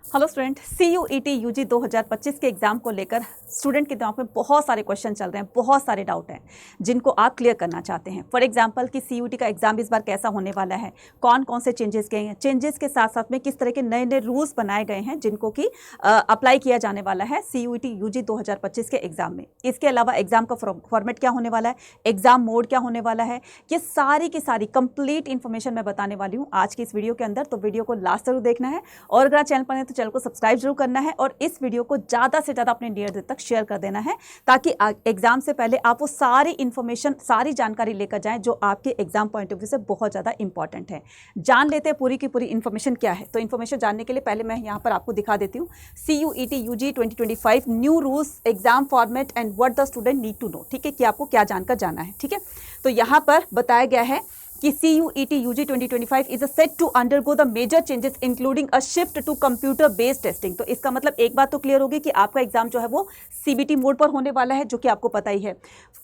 Hello student, CUET UG 2025 के exam को लेकर स्टूडेंट के दिमाग में बहुत सारे क्वेश्चन चल रहे हैं, बहुत सारे डाउट हैं जिनको आप क्लियर करना चाहते हैं। फॉर एग्जांपल कि CUET का एग्जाम इस बार कैसा होने वाला है, कौन कौन से चेंजेस गए हैं, चेंजेस के साथ साथ में किस तरह के नए नए रूल्स बनाए गए हैं जिनको कि अप्लाई किया जाने वाला है CUET UG 2025 के एग्जाम में। इसके अलावा एग्जाम का फॉर्मेट क्या होने वाला है, एग्जाम मोड क्या होने वाला है, ये सारी की सारी कंप्लीट इन्फॉर्मेशन मैं बताने वाली हूँ आज की इस वीडियो के अंदर। तो वीडियो को लास्ट जरूर देखना है और अगर चैनल पर है तो चैनल को सब्सक्राइब जरूर करना है और इस वीडियो को ज़्यादा से ज़्यादा अपने नियर तक शेयर कर देना है ताकि एग्जाम से पहले आप वो सारी इन्फॉर्मेशन, सारी जानकारी लेकर जाएं जो आपके एग्जाम पॉइंट ऑफ व्यू से बहुत ज़्यादा इंपॉर्टेंट है। जान लेते हैं पूरी की पूरी इन्फॉर्मेशन क्या है। तो इन्फॉर्मेशन जानने के लिए पहले मैं यहाँ पर आपको दिखा देती हूँ CUET UG 2025 new rules, exam format and what the student need to know. ठीक है, कि आपको क्या जानकर जाना है। ठीक है, तो यहाँ पर बताया गया है कि CUET UG 2025 is set to undergo the major changes including a shift to computer based testing। तो इसका मतलब एक बात तो क्लियर होगी कि आपका एग्जाम जो है वो CBT मोड पर होने वाला है, जो कि आपको पता ही है।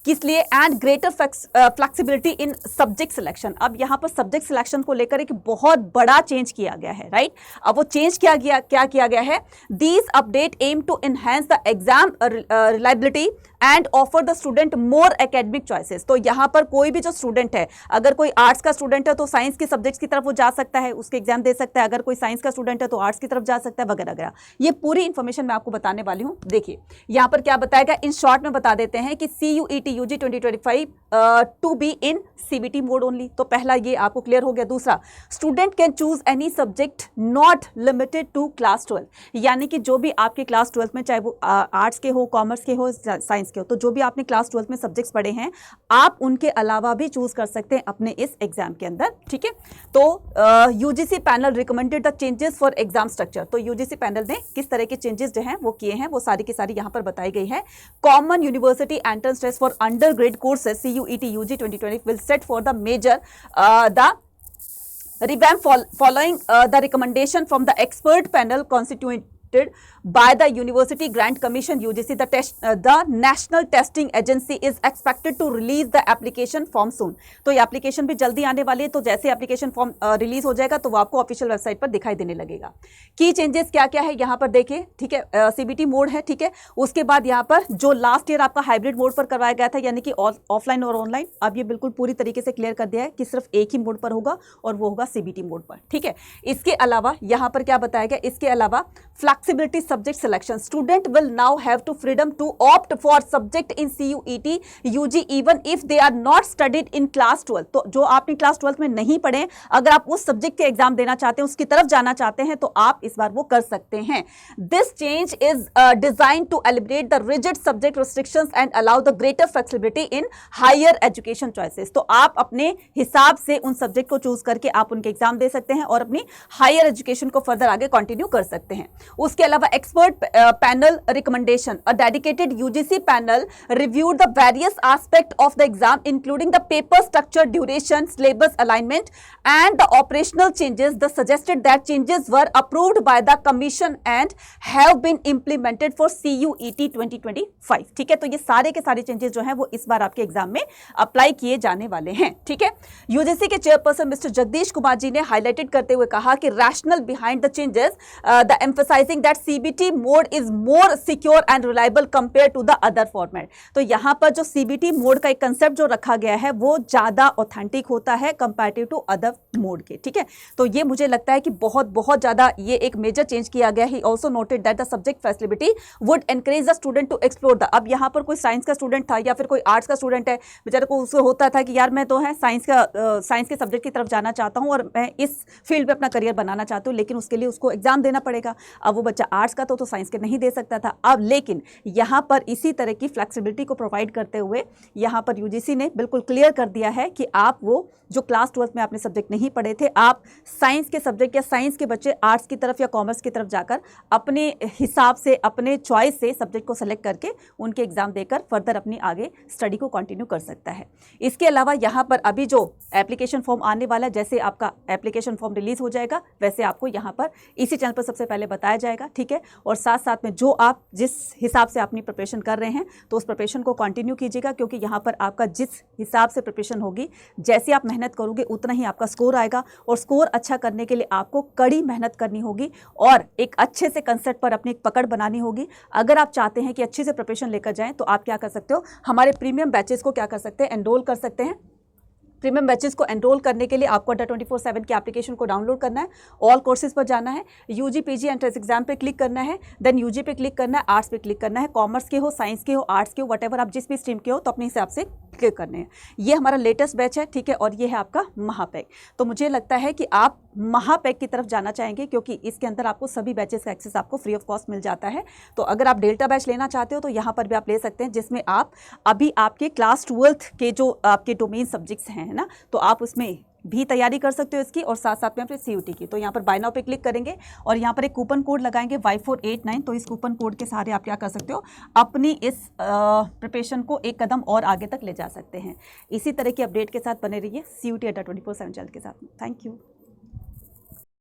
किस लिए? And greater flexibility in subject selection. अब यहाँ पर सब्जेक्ट सिलेक्शन को लेकर एक बहुत बड़ा चेंज किया गया है, राइट। अब वो चेंज क्या किया गया है? These update aim to enhance the exam reliability and offer the student more academic choices. तो यहाँ पर कोई भी जो स्टूडेंट है, अगर कोई आर्ट्स का स्टूडेंट है तो साइंस के सब्जेक्ट्स की तरफ वो जा सकता है, उसके एग्जाम दे सकता है। अगर कोई साइंस का स्टूडेंट है तो आर्ट्स की तरफ जा सकता है, वगैरह वगैरह। ये पूरी इंफॉर्मेशन मैं आपको बताने वाली हूँ। देखिए यहाँ पर क्या बताया गया, इन शॉर्ट में बता देते हैं कि CUET UG 2025 to be in CBT mode only. तो पहला ये आपको क्लियर हो गया। दूसरा, student can choose any subject not limited to class 12। यानी कि जो भी आपके क्लास 12 में, चाहे वो आर्ट्स के हो, कॉमर्स के हो, साइंस के हो, तो जो भी आपने क्लास 12 में सब्जेक्ट्स पढ़े हैं आप उनके अलावा भी चूज कर सकते हैं अपने इस एग्जाम के अंदर। ठीक है, तो UGC panel recommended the changes for exam structure. तो UGC पैनल ने किस तरह के चेंजेस जो हैं वो किए हैं, वो सारी की सारी यहाँ पर बताई गई है। Common university entrance test for undergrad courses CUET UG 2020 will set for the major the revamp following the recommendation from the expert panel constituted by the University Grant Commission UGC. The National Testing Agency is expected to release the application form soon। तो ये application भी जल्दी आने वाली है। तो जैसे application form release हो जाएगा तो वो आपको ऑफिशियल वेबसाइट पर दिखाई देने लगेगा। की चेंजेस क्या क्या है यहाँ पर देखिए। ठीक है, CBT मोड है। ठीक है, उसके बाद यहाँ पर जो लास्ट ईयर आपका हाइब्रिड मोड पर करवाया गया था, यानी कि ऑफलाइन और ऑनलाइन, अब ये बिल्कुल पूरी तरीके से क्लियर कर दिया है कि सिर्फ एक ही मोड पर होगा और वो होगा CBT मोड पर। ठीक है, इसके अलावा यहाँ पर क्या बताया गया, इसके अलावा flexibility subject selection. Student will now have to freedom to opt for subject in CUET UG even if they are not studied in class 12। तो जो आपने क्लास 12 में नहीं पढ़े, अगर आप उस सब्जेक्ट के एग्जाम देना चाहते हैं, उसकी तरफ जाना चाहते हैं, तो आप इस बार वो कर सकते हैं। This change is design to eliminate the rigid subject restrictions and allow the greater flexibility in higher education choices. तो आप अपने हिसाब से उन सब्जेक्ट को चूज करके आप उनके एग्जाम दे सकते हैं और अपनी हायर एजुकेशन को फर्दर आगे कंटिन्यू कर सकते हैं। उसके अलावा expert panel recommendation, a dedicated UGC panel reviewed the various aspect of the exam including the paper structure, duration, syllabus alignment and the operational changes. The suggested that changes were approved by the commission and have been implemented for CUET 2025। ठीक है, तो ये सारे के सारे changes जो हैं वो इस बार आपके एग्जाम में अप्लाई किए जाने वाले हैं। ठीक है, UGC के चेयरपर्सन मिस्टर जगदीश कुमार जी ने हाईलाइटेड करते हुए कहा कि rational behind the changes, the emphasizing that CBT mode is more secure and reliable compared to the other format। तो यहाँ पर जो CBT मोड का एक कंसेप्ट जो रखा गया है वो ज्यादा ऑथेंटिक होता है कंपैरेटिव टू अदर मोड के। ठीक है, तो ये मुझे लगता है कि बहुत ज्यादा ये एक मेजर चेंज किया गया है। Also noted that the subject facility would encourage the student to explore the. अब यहाँ पर कोई साइंस का स्टूडेंट था या फिर कोई आर्ट्स का स्टूडेंट है, बेचारे को उसको होता था कि यार मैं तो है साइंस के सब्जेक्ट की तरफ जाना चाहता हूँ और मैं इस फील्ड में अपना करियर बनाना चाहता हूँ, लेकिन उसके लिए उसको एग्जाम देना पड़ेगा। अब वो बच्चा आर्ट्स का तो साइंस के नहीं दे सकता था। अब लेकिन यहाँ पर इसी तरह की फ्लेक्सिबिलिटी को प्रोवाइड करते हुए यहाँ पर UGC ने बिल्कुल क्लियर कर दिया है कि आप वो जो क्लास 12 में आपने सब्जेक्ट नहीं पढ़े थे, आप साइंस के सब्जेक्ट या साइंस के बच्चे आर्ट्स की तरफ या कॉमर्स की तरफ जाकर अपने हिसाब से, अपने चॉइस से सब्जेक्ट को सेलेक्ट करके उनके एग्जाम देकर फर्दर अपनी आगे स्टडी को कंटिन्यू कर सकता है। इसके अलावा यहाँ पर अभी जो एप्लीकेशन फॉर्म आने वाला है, जैसे आपका एप्लीकेशन फॉर्म रिलीज हो जाएगा वैसे आपको यहाँ पर इसी चैनल पर सबसे पहले बताया जाएगा जाएगा, ठीक है। और साथ साथ में जो आप जिस हिसाब से अपनी प्रिपरेशन कर रहे हैं तो उस प्रिपरेशन को कंटिन्यू कीजिएगा, क्योंकि यहाँ पर आपका जिस हिसाब से प्रिपरेशन होगी, जैसे आप मेहनत करोगे उतना ही आपका स्कोर आएगा। और स्कोर अच्छा करने के लिए आपको कड़ी मेहनत करनी होगी और एक अच्छे से कंसेप्ट पर अपनी एक पकड़ बनानी होगी। अगर आप चाहते हैं कि अच्छे से प्रिपरेशन लेकर जाएं तो आप क्या कर सकते हो, हमारे प्रीमियम बैचेस को क्या कर सकते हैं, एनरोल कर सकते हैं। प्रीमियम बैचेस को एनरोल करने के लिए आपको अड्डा 24/7 की एप्लीकेशन को डाउनलोड करना है, ऑल कोर्सेज पर जाना है, यूजी पीजी एंट्रेंस एग्जाम पे क्लिक करना है, देन यूजी पे क्लिक करना है, आर्ट्स पे क्लिक करना है, कॉमर्स के हो, साइंस के हो, आर्ट्स के हो, वट एवर आप जिस भी स्ट्रीम के हो तो अपने हिसाब से क्लिक करने हैं। ये हमारा लेटेस्ट बैच है, ठीक है, और ये है आपका महापैक। तो मुझे लगता है कि आप महापैक की तरफ जाना चाहेंगे, क्योंकि इसके अंदर आपको सभी बैचेस का एक्सेस आपको फ्री ऑफ कॉस्ट मिल जाता है। तो अगर आप डेल्टा बैच लेना चाहते हो तो यहाँ पर भी आप ले सकते हैं, जिसमें आप अभी आपके क्लास 12th के जो आपके डोमेन सब्जेक्ट्स हैं, है ना, तो आप उसमें भी तैयारी कर सकते हो इसकी, और साथ साथ में अपने CUT की। तो यहाँ पर बाय नाउ पे क्लिक करेंगे और यहाँ पर एक कूपन कोड लगाएंगे Y489। तो इस कूपन कोड के सहारे आप क्या कर सकते हो, अपनी इस प्रिपरेशन को एक कदम और आगे तक ले जा सकते हैं। इसी तरह की अपडेट के साथ बने रहिए CUT अड्डा 24/7 चैनल के साथ। Thank you.